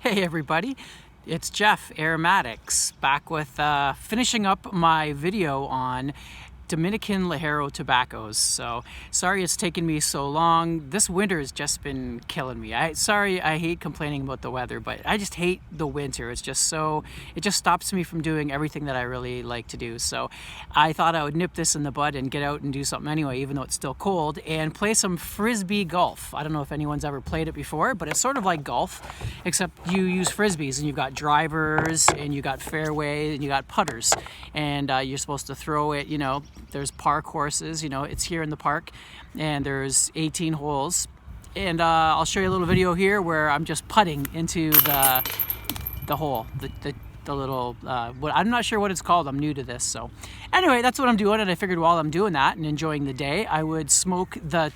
Hey everybody, it's Jeff Aromatics back with finishing up my video on Dominican ligero tobaccos. So sorry it's taken me so long. This winter has just been killing me. I hate complaining about the weather, but I just hate the winter. It just stops me from doing everything that I really like to do. So I thought I would nip this in the bud and get out and do something anyway, even though it's still cold, and play some frisbee golf. I don't know if anyone's ever played it before, but it's sort of like golf, except you use frisbees and you've got drivers and you got fairway and you got putters, and you're supposed to throw it, there's par courses, it's here in the park, and there's 18 holes. And I'll show you a little video here where I'm just putting into the hole, the little, I'm not sure what it's called. I'm new to this. So anyway, that's what I'm doing. And I figured while I'm doing that and enjoying the day, I would smoke the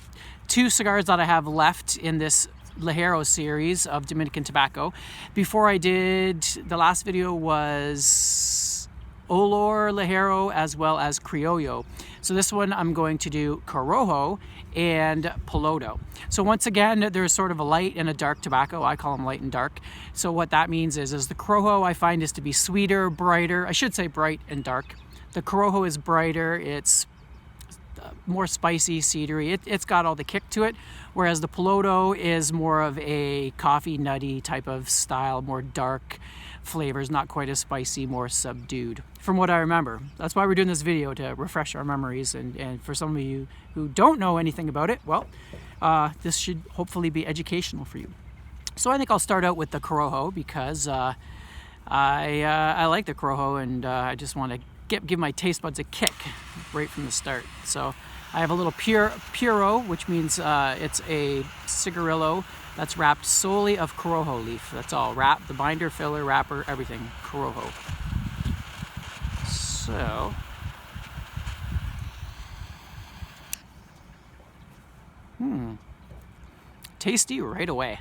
2 cigars that I have left in this ligero series of Dominican tobacco. Before I did, the last video was Olor ligero as well as Criollo. So this one I'm going to do Corojo and Piloto. So once again, there's sort of a light and a dark tobacco. I call them light and dark. So what that means is the Corojo I find is to be sweeter, brighter. I should say bright and dark. The Corojo is brighter. It's more spicy, cedary. It's got all the kick to it, whereas the Piloto is more of a coffee nutty type of style, more dark flavors, not quite as spicy, more subdued, from what I remember. That's why we're doing this video, to refresh our memories, and for some of you who don't know anything about it, well, this should hopefully be educational for you. So I think I'll start out with the Corojo because I like the Corojo, and I just want to give my taste buds a kick right from the start. So I have a little Puro, which means it's a cigarillo that's wrapped solely of Corojo leaf. That's all. Wrap, the binder, filler, wrapper, everything. Corojo. So, tasty right away.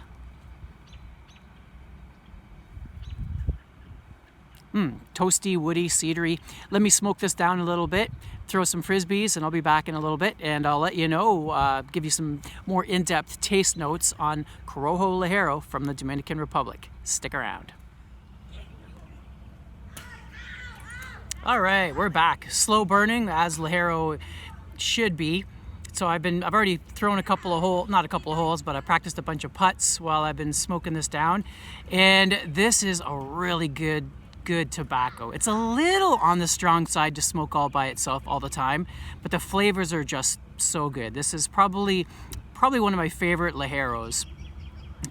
Toasty, woody, cedary. Let me smoke this down a little bit, throw some frisbees, and I'll be back in a little bit, and I'll let you know, give you some more in-depth taste notes on Corojo ligero from the Dominican Republic. Stick around. All right, we're back. Slow burning, as ligero should be. So I've already thrown a couple of holes, not a couple of holes, but I practiced a bunch of putts while I've been smoking this down, and this is a really good tobacco. It's a little on the strong side to smoke all by itself all the time, but the flavors are just so good. This is probably one of my favorite ligeros,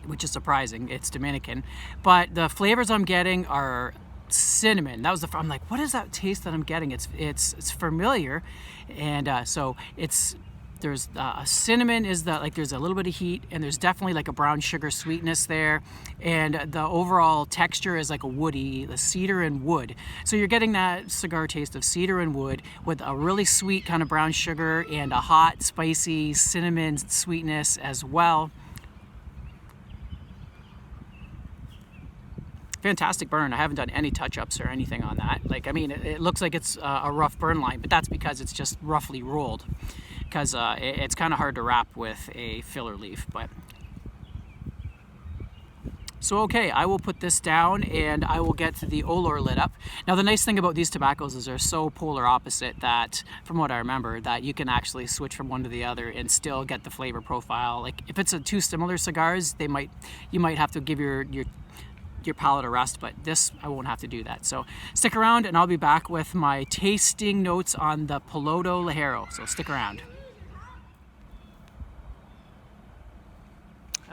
which is surprising. It's Dominican, but the flavors I'm getting are cinnamon. I'm like, what is that taste that I'm getting? It's familiar, and so there's a cinnamon, there's a little bit of heat, and there's definitely like a brown sugar sweetness there, and the overall texture is like the cedar and wood. So you're getting that cigar taste of cedar and wood with a really sweet kind of brown sugar and a hot, spicy cinnamon sweetness as well. Fantastic burn. I haven't done any touch-ups or anything on that. It looks like it's a rough burn line, but that's because it's just roughly rolled, because it's kind of hard to wrap with a filler leaf. But so okay, I will put this down and I will get the Olor lit up. Now the nice thing about these tobaccos is they're so polar opposite that, from what I remember, that you can actually switch from one to the other and still get the flavor profile. Like if it's two similar cigars, you might have to give your palate a rest, but this, I won't have to do that. So stick around and I'll be back with my tasting notes on the Piloto ligero. So stick around.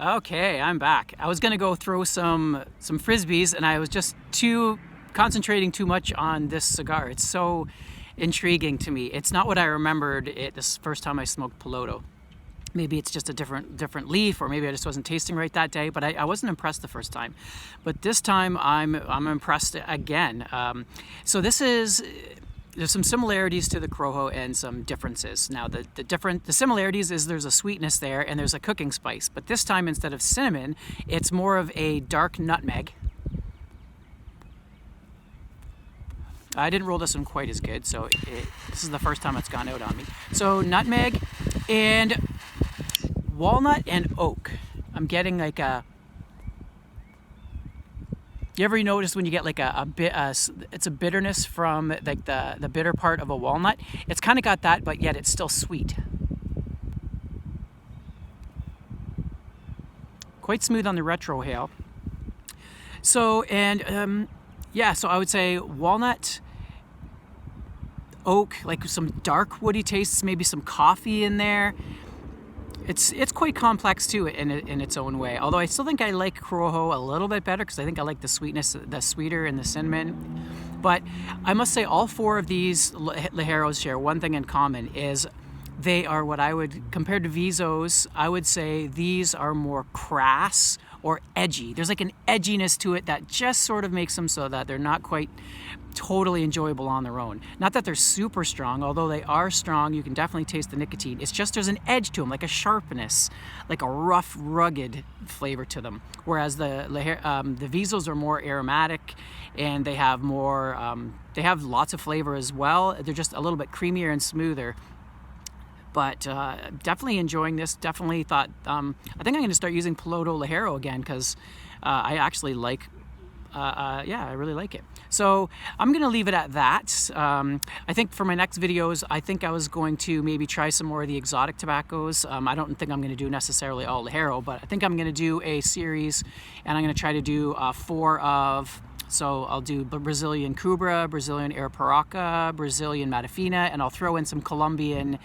Okay, I'm back. I was gonna go throw some frisbees, and I was just concentrating too much on this cigar. It's so intriguing to me. It's not what I remembered this first time I smoked Piloto. Maybe it's just a different leaf, or maybe I just wasn't tasting right that day, but I wasn't impressed the first time. But this time I'm impressed again. So there's some similarities to the Corojo and some differences. Now the similarities is there's a sweetness there and there's a cooking spice, but this time instead of cinnamon, it's more of a dark nutmeg. I didn't roll this one quite as good, so this is the first time it's gone out on me. So nutmeg and walnut and oak. I'm getting like a you ever notice when you get like a bit, it's a bitterness from like the bitter part of a walnut? It's kind of got that, but yet it's still sweet. Quite smooth on the retrohale. So, and yeah, so I would say walnut, oak, like some dark woody tastes, maybe some coffee in there. It's quite complex too in its own way. Although I still think I like Corojo a little bit better because I think I like the sweetness, the sweeter and the cinnamon. But I must say all four of these ligeros share one thing in common, is they are what I would, compared to Vizos, I would say these are more crass or edgy. There's like an edginess to it that just sort of makes them so that they're not quite totally enjoyable on their own. Not that they're super strong, although they are strong, you can definitely taste the nicotine. It's just there's an edge to them, like a sharpness, like a rough, rugged flavor to them. Whereas the Vizos are more aromatic, and they have more, they have lots of flavor as well. They're just a little bit creamier and smoother. But definitely enjoying this. Definitely thought, I think I'm going to start using Piloto Ligero again because I actually like, yeah, I really like it. So I'm going to leave it at that. I think for my next videos, I think I was going to maybe try some more of the exotic tobaccos. I don't think I'm going to do necessarily all Ligero, but I think I'm going to do a series, and I'm going to try to do 4 of... So I'll do Brazilian Cubra, Brazilian Arapiraca, Brazilian Matafina, and I'll throw in some Colombian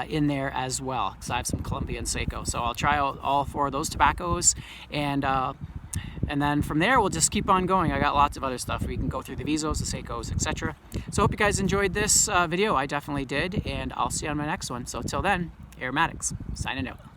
in there as well, because I have some Colombian Seco. So I'll try out all 4 of those tobaccos, and then from there we'll just keep on going. I got lots of other stuff. We can go through the Vizos, the Secos, etc. So hope you guys enjoyed this video. I definitely did, and I'll see you on my next one. So till then, Aromatics, signing out.